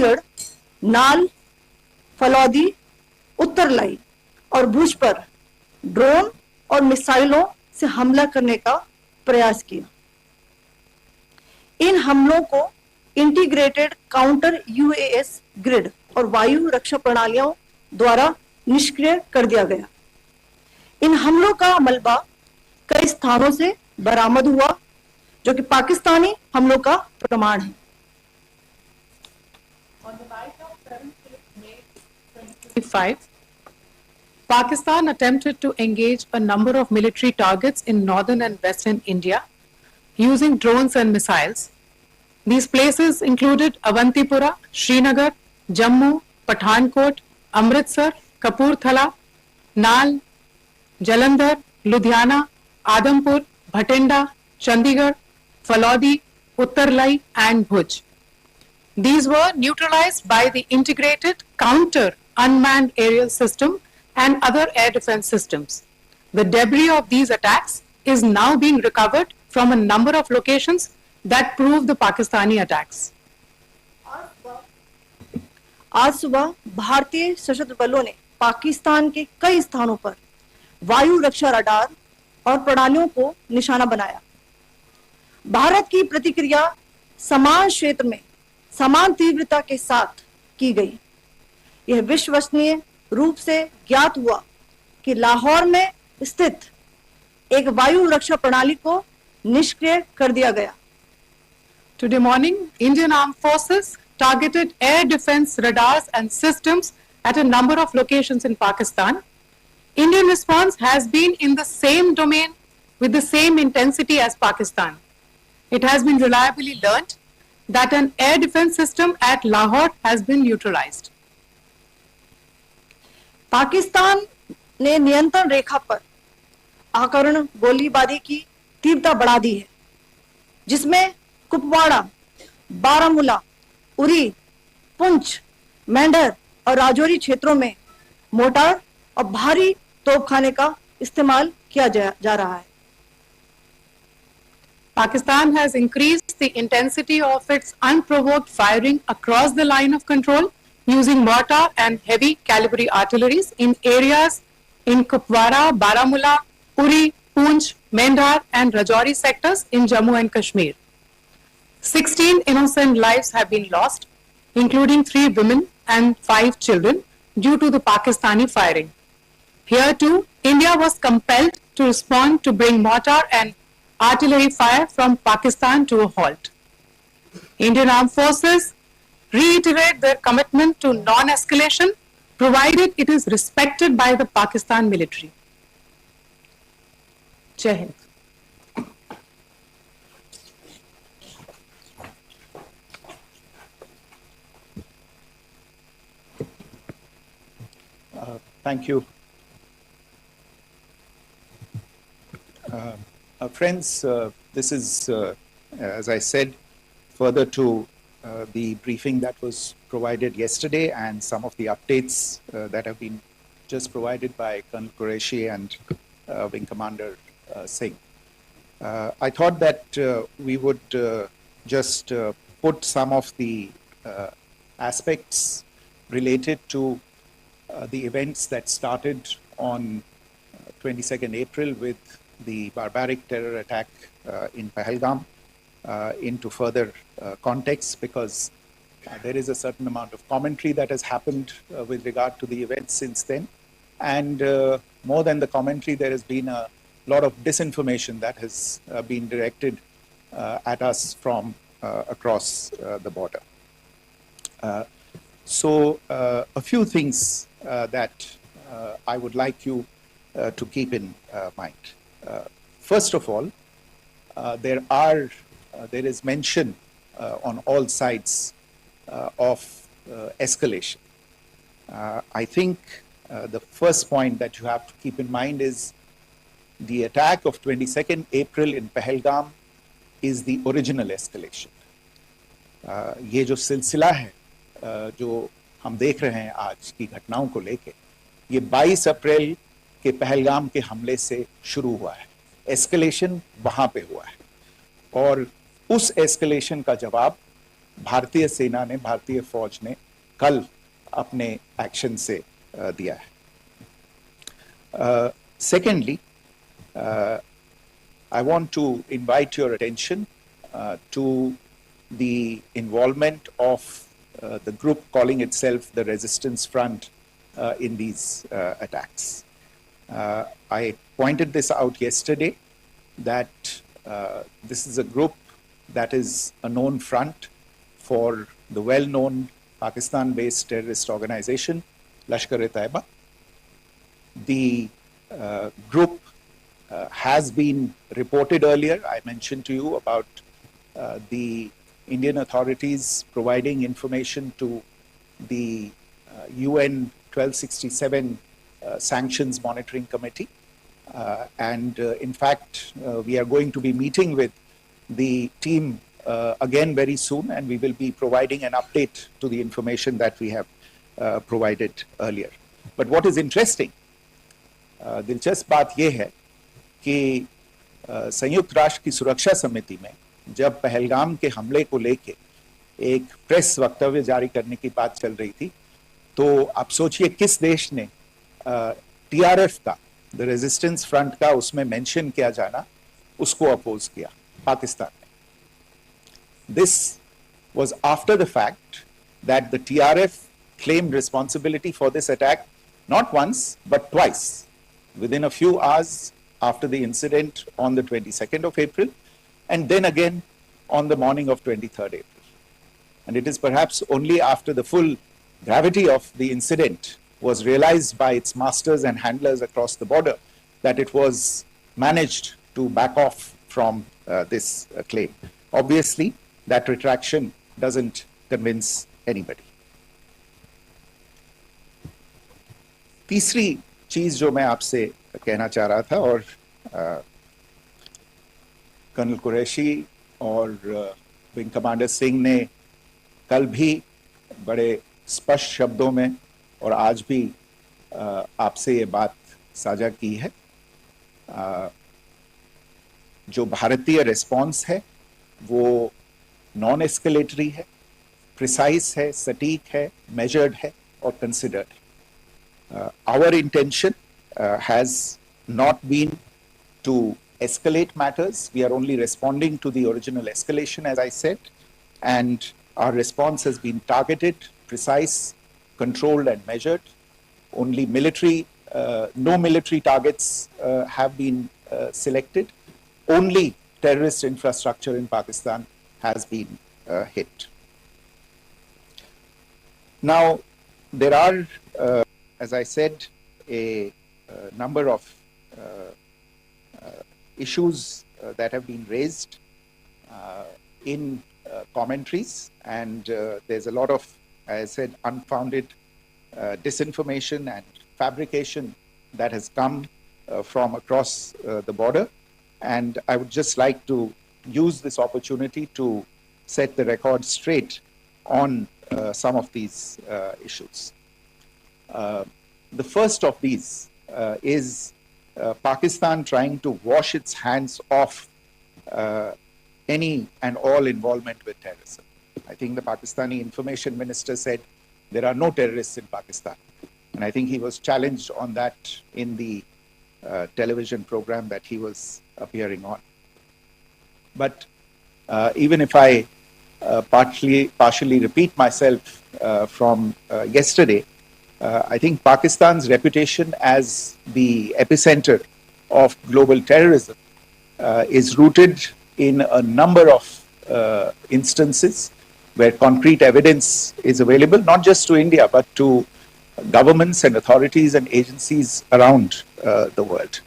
चंडीगढ़, नाल, फलौदी, उत्तरलाई और भुज पर ड्रोन और मिसाइलों से हमला करने का प्रयास किया। इन हमलों को इंटीग्रेटेड काउंटर यूएस ग्रिड और वायु रक्षा प्रणालियों द्वारा निष्क्रिय कर दिया गया। इन हमलों का मलबा कई स्थानों से बरामद हुआ, जो कि पाकिस्तानी हमलों का प्रमाण है। On the night of 7th May 2025, Pakistan attempted to engage a number of military targets in northern and western India using drones and missiles. These places included Avantipura, Srinagar, Jammu, Pathankot, Amritsar, Kapurthala, Nal, Jalandhar, Ludhiana, Adampur, Bhatinda, Chandigarh, Falodi, Uttarlai and Bhuj. These were neutralized by the integrated counter unmanned aerial system and other air defense systems. The debris of these attacks is now being recovered from a number of locations that prove the Pakistani attacks. आज सुबह भारतीय सशस्त्र बलों ने पाकिस्तान के कई स्थानों पर वायु रक्षा रडार और प्रणालियों को निशाना बनाया। भारत की प्रतिक्रिया समान क्षेत्र में समान तीव्रता के साथ की गई। यह विश्वसनीय रूप से ज्ञात हुआ कि लाहौर में स्थित एक वायु रक्षा प्रणाली को निष्क्रिय कर दिया गया। Today morning, Indian Armed Forces targeted air defense radars and systems at a number of locations in Pakistan. Indian response has been in the same domain with the same intensity as Pakistan. It has been reliably learnt that an air defense system at Lahore has been neutralized. Pakistan ने नियंत्रण रेखा पर आकरण गोलीबारी की तीव्रता बढ़ा दी है, जिसमें कुपवाड़ा, बारामूला, उरी, पुंछ, मेंढर और राजौरी क्षेत्रों में मोर्टार और भारी तोपखाने का इस्तेमाल किया जा रहा है। Pakistan has increased the intensity of its unprovoked firing across the line of control using mortar and heavy calibre artilleries in areas in Kupwara, Baramulla, Uri, Poonch, Mendhar and Rajouri sectors in Jammu and Kashmir. 16 innocent lives have been lost, including 3 women and 5 children, due to the Pakistani firing. Here too, India was compelled to respond to bring mortar and artillery fire from Pakistan to a halt. Indian Armed Forces reiterate their commitment to non-escalation, provided it is respected by the Pakistan military. Jai Hind. Thank you. Friends, this is, as I said, further to the briefing that was provided yesterday and some of the updates that have been just provided by Colonel Qureshi and Wing Commander Singh. I thought that we would just put some of the aspects related to the events that started on 22nd April with the barbaric terror attack in Pahalgam into further context, because there is a certain amount of commentary that has happened with regard to the events since then. And more than the commentary, there has been a lot of disinformation that has been directed at us from across the border. So a few things that I would like you to keep in mind. First of all, there is mention on all sides of escalation. I think the first point that you have to keep in mind is the attack of 22nd April in Pahalgam is the original escalation. ये जो सिलसिला है जो हम देख रहे हैं आज की घटनाओं को लेके, ये 22 अप्रैल के पहलगाम के हमले से शुरू हुआ है। एस्केलेशन वहां पे हुआ है और उस एस्केलेशन का जवाब भारतीय सेना ने, भारतीय फौज ने कल अपने एक्शन से दिया है. Secondly, I want to invite your attention to the involvement of the group calling itself the Resistance Front in these attacks. I pointed this out yesterday that this is a group that is a known front for the well-known Pakistan-based terrorist organization, Lashkar-e-Taiba. The group has been reported earlier. I mentioned to you about the Indian authorities providing information to the UN 1267 Sanctions Monitoring Committee. In fact, we are going to be meeting with the team again very soon, and we will be providing an update to the information that we have provided earlier. But what is interesting, दिलचस्प बात यह है कि संयुक्त राष्ट्र की सुरक्षा समिति में जब पहलगाम के हमले को लेके एक प्रेस वक्तव्य जारी करने की बात चल रही थी, तो आप सोचिए किस देश ने टीआरएफ का, द रेजिस्टेंस फ्रंट का उसमें मेंशन किया जाना, उसको अपोज किया, पाकिस्तान ने. This was after the fact that the TRF claimed responsibility for this attack not once but twice, within a few hours after the incident on the 22nd of April, and then again on the morning of 23rd April. And it is perhaps only after the full gravity of the incident was realized by its masters and handlers across the border that it was managed to back off from this claim. Obviously, that retraction doesn't convince anybody. तीसरी चीज जो मैं आपसे कहना चाह रहा था, और कर्नल कुरैशी और विंग कमांडर सिंह ने कल भी बड़े स्पष्ट शब्दों में और आज भी आपसे ये बात साझा की है. जो भारतीय रिस्पॉन्स है वो नॉन एस्केलेटरी है, प्रिसाइज है, सटीक है, मेजर्ड है और कंसिडर्ड है. Our intention has not been to escalate matters. We are only responding to the original escalation, as I said, and our response has been targeted, precise, controlled and measured. Only no military targets have been selected. Only terrorist infrastructure in Pakistan has been hit. Now, there are, as I said, a number of issues that have been raised in commentaries, and there's a lot of, as I said, unfounded disinformation and fabrication that has come from across the border. And I would just like to use this opportunity to set the record straight on some of these issues. The first of these is Pakistan trying to wash its hands off any and all involvement with terrorism. I think the Pakistani information minister said there are no terrorists in Pakistan. And I think he was challenged on that in the television program that he was appearing on. But even if I partially repeat myself from yesterday, I think Pakistan's reputation as the epicenter of global terrorism is rooted in a number of instances where concrete evidence is available, not just to India, but to governments and authorities and agencies around the world.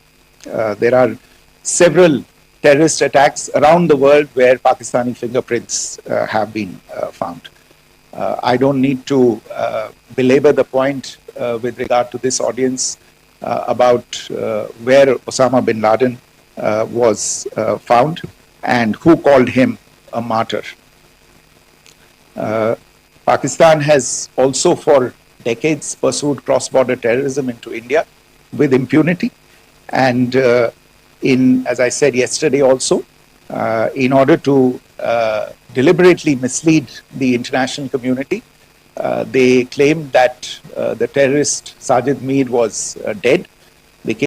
There are several terrorist attacks around the world where Pakistani fingerprints have been found. I don't need to belabor the point with regard to this audience about where Osama bin Laden was found and who called him a martyr. Pakistan has also for decades pursued cross-border terrorism into India with impunity, and as I said yesterday also, in order to deliberately mislead the international community. They claimed that the terrorist Sajid Mir was dead.